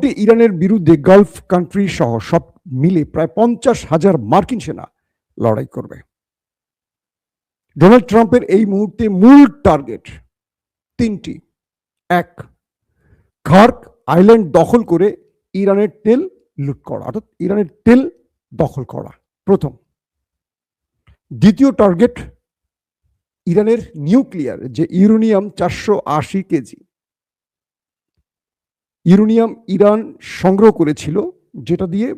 মুহূর্তে ইরানের বিরুদ্ধে গালফ কান্ট্রি সহ সব মিলে প্রায় 50,000 মার্কিন সেনা লড়াই করবে। ডোনাল্ড ট্রাম্পের এই মুহূর্তে মূল টার্গেট তিনটি। এক, খার্ক আইল্যান্ড দখল করে ইরানের তেল লুট করা, অর্থাৎ ইরানের তেল দখল করা প্রথম। দ্বিতীয় টার্গেট, ইরানের নিউক্লিয়ার যে ইউরেনিয়াম 480 কেজি ইউরেনিয়াম ইরান সংগ্রহ করেছিল, যেটা দিয়ে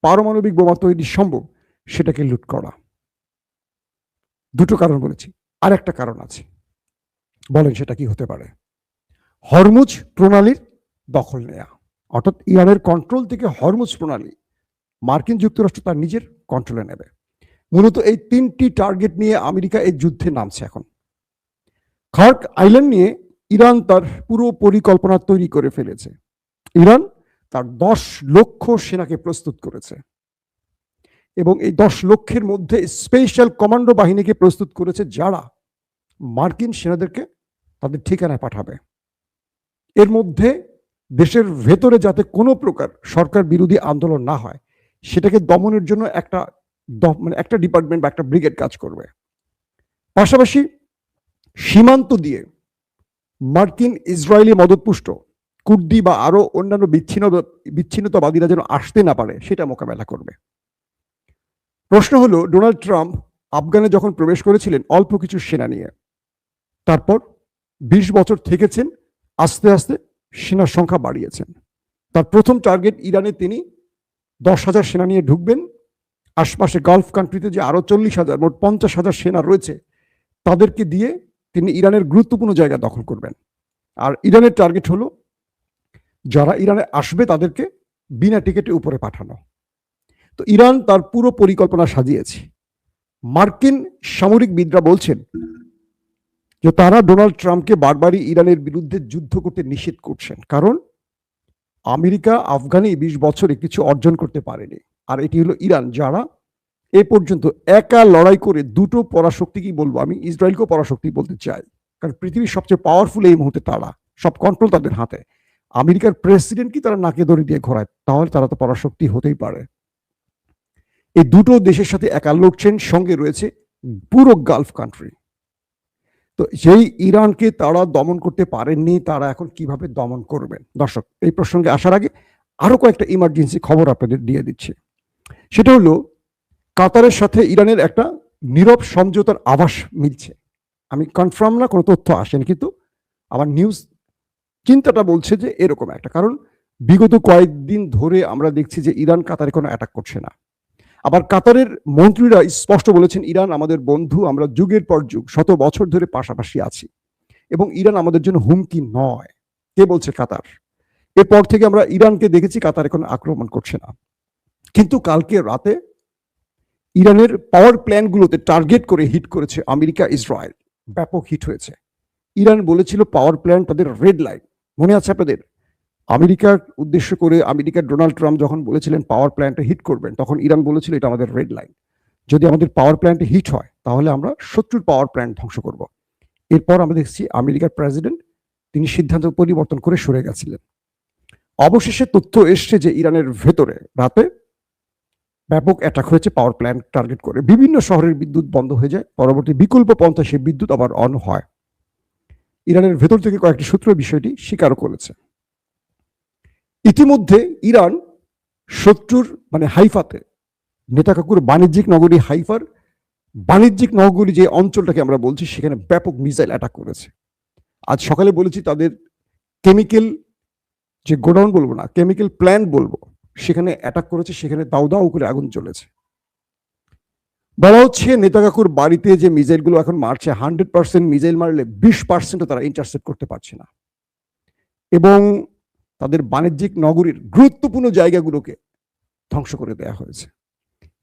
পারমাণবিক বোমা তৈরি সম্ভব, সেটাকে লুট করা। দুটো কারণ বলেছি, আর একটা কারণ আছে, বলেন সেটা কি হতে পারে? হরমুজ প্রণালীর দখল নেয়া, অর্থাৎ ইরানের কন্ট্রোল থেকে হরমুজ প্রণালী মার্কিন যুক্তরাষ্ট্র তার নিজের কন্ট্রোলে নেবে। মূলত এই তিনটি টার্গেট নিয়ে আমেরিকা এই যুদ্ধে নামছে এখন। খার্ক আইল্যান্ড নিয়ে ইরান তার পুরো পরিকল্পনা তৈরি করে ফেলেছে। ইরান তার 10 লক্ষ সেনাকে প্রস্তুত করেছে এবং এই 10 লক্ষের মধ্যে স্পেশাল কমান্ডো বাহিনীকে প্রস্তুত করেছে, যারা মার্কিন সেনাদেরকে তাদের ঠিকানায় পাঠাবে। এর মধ্যে দেশের ভেতরে যাতে কোনো প্রকার সরকার বিরোধী আন্দোলন না হয়, সেটাকে দমনের জন্য একটা ডিপার্টমেন্ট বা একটা ব্রিগেড কাজ করবে। পাশাপাশি সীমান্ত দিয়ে মার্কিন ইসরায়েলি মদতপুষ্ট কুর্দি বা আরো অন্যান্য বিচ্ছিন্নতাবাদীরা যেন আসতে না পারে, সেটা মোকাবেলা করবে। প্রশ্ন হলো, ডোনাল্ড ট্রাম্প আফগানে যখন প্রবেশ করেছিলেন অল্প কিছু সেনা নিয়ে, তারপর 20 বছর থেকেছেন, আস্তে আস্তে সেনার সংখ্যা বাড়িয়েছেন। তার প্রথম টার্গেট ইরানে তিনি 10,000 সেনা নিয়ে ঢুকবেন। আশপাশে গালফ কান্ট্রিতে যে আরো 40,000, মোট 50,000 সেনা রয়েছে, তাদেরকে দিয়ে তিনি ইরানের গুরুত্বপূর্ণ জায়গা দখল করবেন। আর ইরানের টার্গেট হলো যারা ইরানে আসবে তাদেরকে বিনা টিকেটে উপরে পাঠানো। তো ইরান তার পুরো পরিকল্পনা সাজিয়েছে। মার্কিন সামরিকবিদরা বলছেন যে তারা ডোনাল্ড ট্রাম্পকে বারবারই ইরানের বিরুদ্ধে যুদ্ধ করতে নিষেধ করছেন, কারণ আমেরিকা আফগানে 20 বছরে কিছু অর্জন করতে পারেনি। আর এটি হলো ইরান, যারা এ পর্যন্ত একা লড়াই করে দুটো পরাশক্তি, কি বলবো, আমি ইসরায়েলকেও পরাশক্তি বলতে চাই, কারণ পৃথিবীর সবচেয়ে পাওয়ারফুল এই মুহূর্তে তারা, সব কন্ট্রোল তাদের হাতে। আমেরিকার প্রেসিডেন্ট কি তারা নাকে দড়ি দিয়ে ঘোরায়, তাহলে তারা তো পরাশক্তি হতেই পারে। এই দুটো দেশের সাথে একা লড়ছেন, সঙ্গে রয়েছে পুরো গালফ কান্ট্রি। তো যেই ইরানকে তারা দমন করতে পারেননি, তারা এখন কিভাবে দমন করবেন? দর্শক, এই প্রসঙ্গে আসার আগে আরো কয়েকটা ইমার্জেন্সি খবর আপনাদের দিয়ে দিচ্ছি। সেটা হলো, কাতারের সাথে ইরানের একটা নীরব সমঝোতার আভাস মিলছে। আমি কনফার্ম না, কোনো তথ্য আসেনি, কিন্তু আমার নিউজ চিন্তাটা বলছে যে এরকম একটা, কারণ বিগত কয়েকদিন ধরে আমরা দেখছি যে ইরান কাতারে কোনো অ্যাটাক করছে না। আবার কাতারের মন্ত্রীরা স্পষ্ট বলেছেন, ইরান আমাদের বন্ধু, আমরা যুগের পর যুগ, শত বছর ধরে পাশাপাশি আছি এবং ইরান আমাদের জন্য হুমকি নয়। কে বলছে? কাতার। এরপর থেকে আমরা ইরানকে দেখেছি কাতারে কোনো আক্রমণ করছে না। কিন্তু কালকে রাতে ইরানের পাওয়ার প্ল্যান্টগুলোতে টার্গেট করে হিট করেছে আমেরিকা, ইসরায়েল। ব্যাপক হিট হয়েছে। ইরান বলেছিল পাওয়ার প্ল্যান্ট তাদের রেড লাইন, মনে আছে আপনাদের? আমেরিকার উদ্দেশ্য করে আমেরিকার ডোনাল্ড ট্রাম্প যখন বলেছিলেন পাওয়ার প্ল্যান্টে হিট করবেন, তখন ইরান বলেছিল এটা আমাদের রেড লাইন, যদি আমাদের পাওয়ার প্ল্যান্টে হিট হয় তাহলে আমরা শত্রুর পাওয়ার প্ল্যান্ট ধ্বংস করব। এরপর আমরা দেখছি আমেরিকার প্রেসিডেন্ট তিনি সিদ্ধান্ত পরিবর্তন করে সরে গেছিলেন। অবশেষে তথ্য এসছে যে ইরানের ভেতরে রাতে ব্যাপক অ্যাটাক হয়েছে পাওয়ার প্ল্যান্ট টার্গেট করে। বিভিন্ন শহরের বিদ্যুৎ বন্ধ হয়ে যায়, পরবর্তী বিকল্প পন্থা সেই বিদ্যুৎ আবার অন হয়। ইরানের ভেতর থেকে কয়েকটি সূত্র বিষয়টি স্বীকার করেছে। ইতিমধ্যে ইরান শত্রুর হাইফাতে, নেতাকাকুর বাণিজ্যিক নগরী হাইফার বাণিজ্যিক নগরী যে অঞ্চলটাকে আমরা বলছি, সেখানে ব্যাপক মিসাইল অ্যাটাক করেছে। আজ সকালে বলেছি তাদের কেমিক্যাল যে গোডাউন বলবো না, কেমিক্যাল প্ল্যান্ট বলবো, সেখানে অ্যাটাক করেছে, সেখানে দাউ দাউ করে আগুন জ্বলেছে। বলা হচ্ছে নেতাকাকুর বাড়িতে যে মিসাইলগুলো এখন মারছে, 100% মিসাইল মারলে 20% তারা ইন্টারসেপ্ট করতে পারছে না, এবং তাদের বাণিজ্যিক নগরীর গুরুত্বপূর্ণ জায়গাগুলোকে ধ্বংস করে দেওয়া হয়েছে।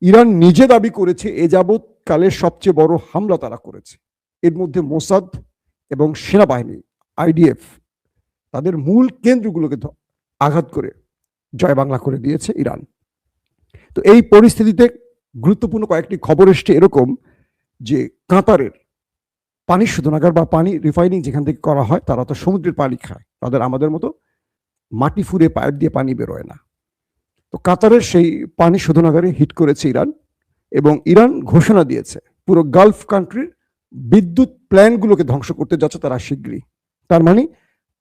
ইরান নিজে দাবি করেছে এ যাবৎ কালের সবচেয়ে বড় হামলা তারা করেছে। এর মধ্যে মোসাদ এবং সেনাবাহিনী, আইডিএফ, তাদের মূল কেন্দ্রগুলোকে আঘাত করে জয় বাংলা করে দিয়েছে ইরান। তো এই পরিস্থিতিতে গুরুত্বপূর্ণ কয়েকটি খবর এসছে এরকম যে কাতারের পানি শোধনাগার বা পানি রিফাইনিং যেখান থেকে করা হয়, তারা তো সমুদ্রের পানি খায়, তাদের আমাদের মতো মাটি ফুঁড়ে পাইপ দিয়ে পানি বেরোয় না। তো কাতারের সেই পানি শোধনাগারে হিট করেছে ইরান, এবং ইরান ঘোষণা দিয়েছে পুরো গালফ কান্ট্রির বিদ্যুৎ প্ল্যান্টগুলোকে ধ্বংস করতে যাচ্ছে তারা শীঘ্রই। তার মানে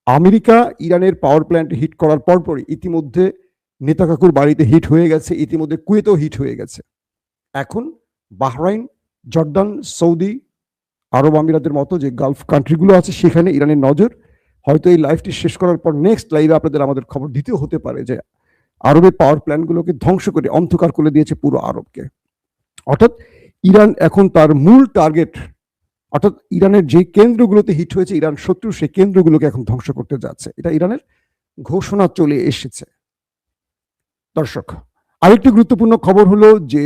আমেরিকা ইরানের পাওয়ার প্ল্যান্ট হিট করার পরপরই ইতিমধ্যে নেতা কাকুর বাড়িতে হিট হয়ে গেছে, ইতিমধ্যে কুয়েতেও হিট হয়ে গেছে। এখন বাহরাইন, জর্দান, সৌদি আরব আমিরাতের মতো যে গালফ কান্ট্রিগুলো আছে সেখানে ইরানের নজর। হয়তো এই লাইভটি শেষ করার পর নেক্সট লাইভে আপনাদের আমাদের খবর দিতেও হতে পারে যে আরবের পাওয়ার প্ল্যান্টগুলোকে ধ্বংস করে অন্ধকার করে দিয়েছে পুরো আরবকে। অর্থাৎ ইরান এখন তার মূল টার্গেট, অর্থাৎ ইরানের যে কেন্দ্রগুলোতে হিট হয়েছে ইরান শত্রু, সেই কেন্দ্রগুলোকে এখন ধ্বংস করতে যাচ্ছে। এটা ইরানের ঘোষণা চলে এসেছে। দর্শক, আরেকটি গুরুত্বপূর্ণ খবর হলো যে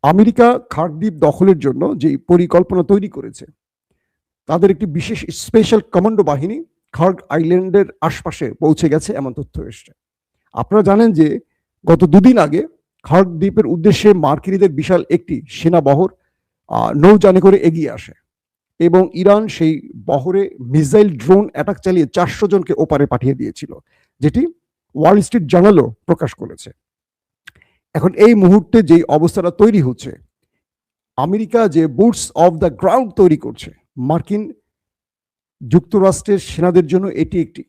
আমেরিকা খার্কদ্বীপ দখলের জন্য যে পরিকল্পনা তৈরি করেছে, তাদের একটি বিশেষ স্পেশাল কমান্ডো বাহিনী খার্ক আইল্যান্ডের আশপাশে পৌঁছে গেছে, এমন তথ্য এসছে। আপনারা জানেন যে গত দুদিন আগে খার্ক দ্বীপের উদ্দেশ্যে মার্কিনীদের বিশাল একটি সেনাবহর নৌযানে করে এগিয়ে আসে, এবং ইরান সেই বহরে মিসাইল ড্রোন অ্যাটাক চালিয়ে 400 জনকে ওপারে পাঠিয়ে দিয়েছিল, যেটি ওয়াল স্ট্রিট জার্নালও প্রকাশ করেছে। এখন এই মুহূর্তে যেই অবস্থাটা তৈরি হচ্ছে, আমেরিকা যে বুটস অফ দ্য গ্রাউন্ড তৈরি করছে মার্কিন যুক্তরাষ্ট্রের সেনাদের জন্য, এটি একটি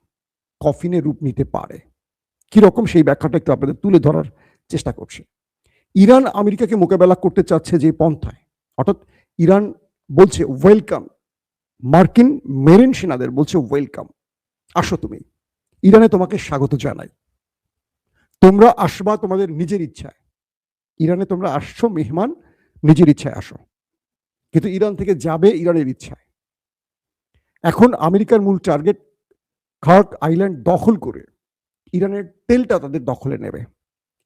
কফিনে রূপ নিতে পারে। কিরকম সেই ব্যাখ্যাটা একটু আপনাদের তুলে ধরার চেষ্টা করছি। ইরান আমেরিকাকে মোকাবেলা করতে চাচ্ছে যে পন্থায়, অর্থাৎ ইরান বলছে ওয়েলকাম, মার্কিন মেরিন সেনাদের বলছে ওয়েলকাম, আসো তুমি, ইরানে তোমাকে স্বাগত জানাই, তোমরা আসবা তোমাদের নিজের ইচ্ছায়, ইরানে তোমরা আসছো মেহমান, নিজের ইচ্ছায় আসো, কিন্তু ইরান থেকে যাবে ইরানের ইচ্ছায়। এখন আমেরিকার মূল টার্গেট খার্ক আইল্যান্ড দখল করে ইরানের তেলটা তাদের দখলে নেবে,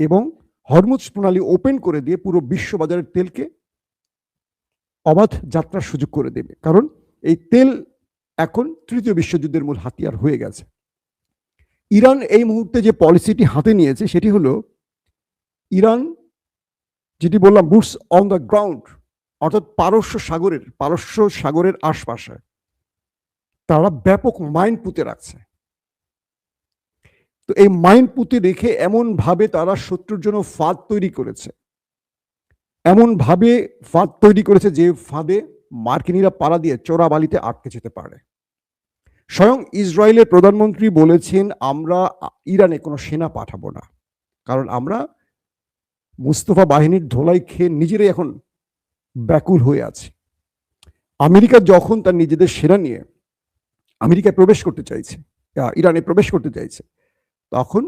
এবং হরমুজ প্রণালী ওপেন করে দিয়ে পুরো বিশ্ববাজারের তেলকে অবাধ যাত্রার সুযোগ করে দেবে। কারণ এই তেল এখন তৃতীয় বিশ্বযুদ্ধের মূল হাতিয়ার হয়ে গেছে। ইরান এই মুহূর্তে যে পলিসিটি হাতে নিয়েছে সেটি হলো, ইরান যেটি বললাম বুটস অন দ্য গ্রাউন্ড, অর্থাৎ পারস্য সাগরের আশপাশে তারা ব্যাপক মাইন পুঁতে রাখছে। তো এই মাইন পুঁতে রেখে এমন ভাবে তারা শত্রুর জন্য ফাঁদ তৈরি করেছে, যে ফাঁদে মার্কিনীরা পাড়া দিয়ে চোরাবালিতে আটকে যেতে পারে। স্বয়ং ইসরায়েলের প্রধানমন্ত্রী বলেছেন, আমরা ইরানে কোনো সেনা পাঠাবো না, কারণ আমরা মুস্তফা বাহিনীর ধোলাই খেয়ে নিজেরাই এখন ব্যাকুল হয়ে আছে। আমেরিকা যখন তার নিজেদের সেনা নিয়ে আমেরিকায় প্রবেশ করতে চাইছে, ইরানে প্রবেশ করতে চাইছে, তখন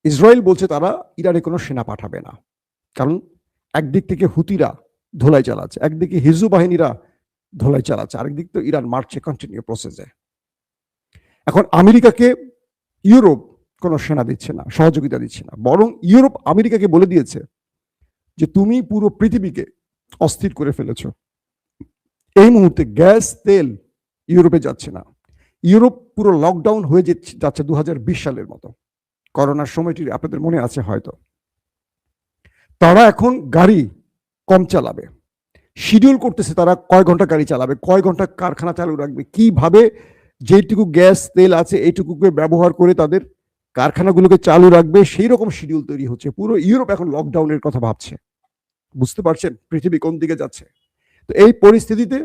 ইসরায়েল বলছে তারা ইরানে কোনো সেনা পাঠাবে না। কারণ একদিক থেকে হুতিরা ধোলাই চালাচ্ছে, একদিকে হিজবু বাহিনীরা ধোলাই চালাচ্ছে, আরেকদিক তো ইরান মারছে কন্টিনিউ প্রসেসে। এখন আমেরিকাকে ইউরোপ কোনো সেনা দিচ্ছে না, সহযোগিতা দিচ্ছে না, বরং ইউরোপ আমেরিকাকে বলে দিয়েছে যে তুমি পুরো পৃথিবীকে অস্থির করে ফেলেছ। এই মুহূর্তে গ্যাস তেল ইউরোপে যাচ্ছে না, ইউরোপ পুরো লকডাউন হয়ে যাচ্ছে 2020 সালের মতো, করোনার সময়টি আপনাদের মনে আছে হয়তো। তারা এখন গাড়ি কম চালাবে, শিডিউল করতেছে তারা কয় ঘন্টা গাড়ি চালাবে, কয় ঘন্টা কারখানা চালু রাখবে, কিভাবে যেটুকু গ্যাস তেল আছে এইটুকুকে ব্যবহার করে তাদের কারখানাগুলোকে চালু রাখবে, সেই রকম শিডিউল তৈরি হচ্ছে। পুরো ইউরোপ এখন লকডাউনের কথা ভাবছে। বুঝতে পারছেন পৃথিবী কোন দিকে যাচ্ছে? তো এই পরিস্থিতিতে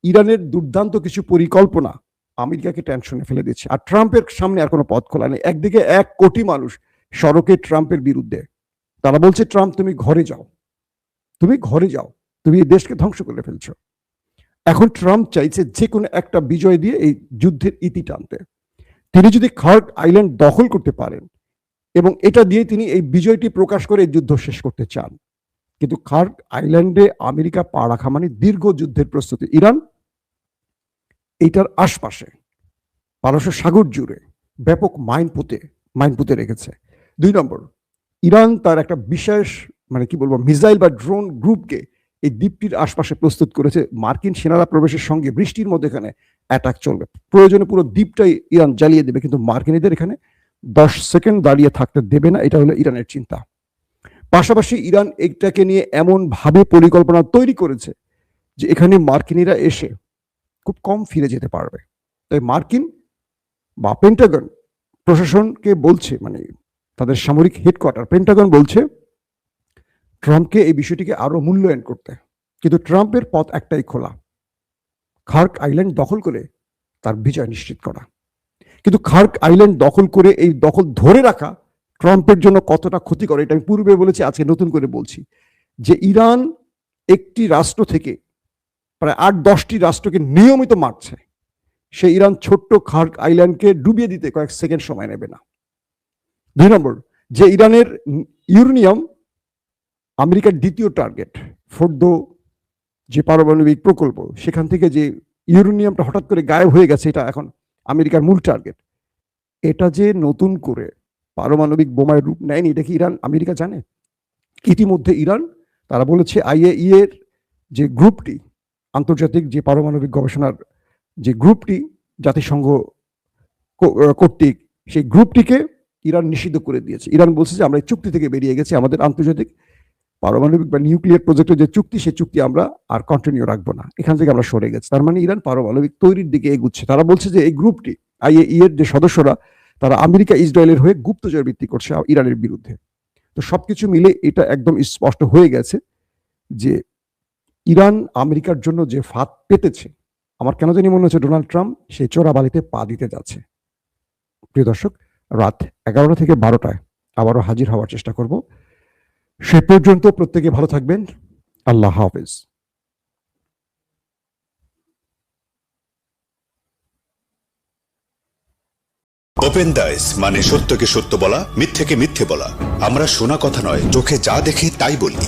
ইরানের দুর্দান্ত কিছু পরিকল্পনা আমেরিকাকে টেনশনে ফেলে দিচ্ছে। আর ট্রাম্পের সামনে আর কোনো পথ খোলা নেই। একদিকে 1 কোটি মানুষ সড়কে ট্রাম্পের বিরুদ্ধে, তারা বলছে ট্রাম্প তুমি ঘরে যাও, তুমি এই দেশকে ধ্বংস করে ফেলছো। এখন ট্রাম্প চাইছে যে কোনো একটা বিজয় দিয়ে এই যুদ্ধের ইতি টানতে। তিনি যদি খার্ক আইল্যান্ড দখল করতে পারেন এবং এটা দিয়ে তিনি এই বিজয়টি প্রকাশ করে এই যুদ্ধ শেষ করতে চান, কিন্তু খার্ক আইল্যান্ডে আমেরিকা পা রাখা মানে দীর্ঘ যুদ্ধের প্রস্তুতি। ইরান এইটার আশপাশে পারস্য সাগর জুড়ে ব্যাপক মাইন পুঁতে রেখেছে। 2 নম্বর, ইরান তার একটা বিশেষ মিসাইল বা ড্রোন গ্রুপকে এই দ্বীপটির আশপাশে প্রস্তুত করেছে। মার্কিন সেনারা প্রবেশের সঙ্গে বৃষ্টির মধ্যে এখানে অ্যাটাক চলবে, প্রয়োজনে পুরো দ্বীপটাই ইরান জ্বালিয়ে দেবে, কিন্তু মার্কিনীদের এখানে 10 সেকেন্ড দাঁড়িয়ে থাকতে দেবে না। এটা হলো ইরানের চিন্তা। পাশাপাশি ইরান এটাকে নিয়ে এমন ভাবে পরিকল্পনা তৈরি করেছে যে এখানে মার্কিনীরা এসে খুব কম ফিরে যেতে পারবে। তাই মার্কিন বা পেন্টাগন প্রশাসনকে বলছে, মানে তাদের সামরিক হেডকোয়ার্টার পেন্টাগন বলছে ট্রাম্পকে এই বিষয়টিকে আরো মূল্যায়ন করতে। কিন্তু ট্রাম্পের পথ একটাই খোলা, খার্ক আইল্যান্ড দখল করে তার বিজয় নিশ্চিত করা। কিন্তু খার্ক আইল্যান্ড দখল করে এই দখল ধরে রাখা ট্রাম্পের জন্য কতটা ক্ষতিকর, এটা আমি পূর্বে বলেছি, আজকে নতুন করে বলছি, যে ইরান একটি রাষ্ট্র থেকে প্রায় 8-10টি রাষ্ট্রকে নিয়মিত মারছে। সে ইরান ছোট্ট খার্ক আইল্যান্ডকে ডুবিয়ে দিতে কয়েক সেকেন্ড সময় নেবে না। 2 নম্বর, যে ইরানের ইউরেনিয়াম আমেরিকার দ্বিতীয় টার্গেট, ফোর্দো যে পারমাণবিক প্রকল্প, সেখান থেকে যে ইউরেনিয়ামটা হঠাৎ করে গায়েব হয়ে গেছে, এটা এখন আমেরিকার মূল টার্গেট। এটা যে নতুন করে পারমাণবিক বোমায় রূপ নেয়নি, এটা কি ইরান আমেরিকা জানে? ইতিমধ্যে ইরান, তারা বলেছে IAEA এর যে গ্রুপটি, আন্তর্জাতিক যে পারমাণবিক গবেষণার যে গ্রুপটি জাতিসংঘ কর্তৃক, সেই গ্রুপটিকে ইরান নিষিদ্ধ করে দিয়েছে। ইরান বলছে যে আমরা এই চুক্তি থেকে বেরিয়ে গেছি, আমাদের আন্তর্জাতিক পারমাণবিক বা নিউক্লিয়ার প্রজেক্টের যে চুক্তি, সেই চুক্তি আমরা আর কন্টিনিউ রাখবো না, এখান থেকে আমরা সরে গেছি। তার মানে ইরান পারমাণবিক তৈরির দিকে এগুচ্ছে। তারা বলছে যে এই গ্রুপটি, IAEA এর যে সদস্যরা, তারা আমেরিকা ইসরায়েলের হয়ে গুপ্তচর ভিত্তি করছে ইরানের বিরুদ্ধে। তো সবকিছু মিলে এটা একদম স্পষ্ট হয়ে গেছে যে ইরান আমেরিকার জন্য যে ফাঁদ পেতেছে, আমার কেন জানি মনে হচ্ছে ডোনাল্ড ট্রাম্প সেই চোরাবালিতে পা দিতে যাচ্ছে। প্রিয় দর্শক, রাত 11টা থেকে 12টায় আবারও হাজির হওয়ার চেষ্টা করব। সে পর্যন্ত প্রত্যেকে ভালো থাকবেন। আল্লাহ হাফেজ। ওপেন দাইস মানে সত্যকে সত্য বলা, মিথ্যেকে মিথ্যে বলা। আমরা শোনা কথা নয়, চোখে যা দেখি তাই বলি।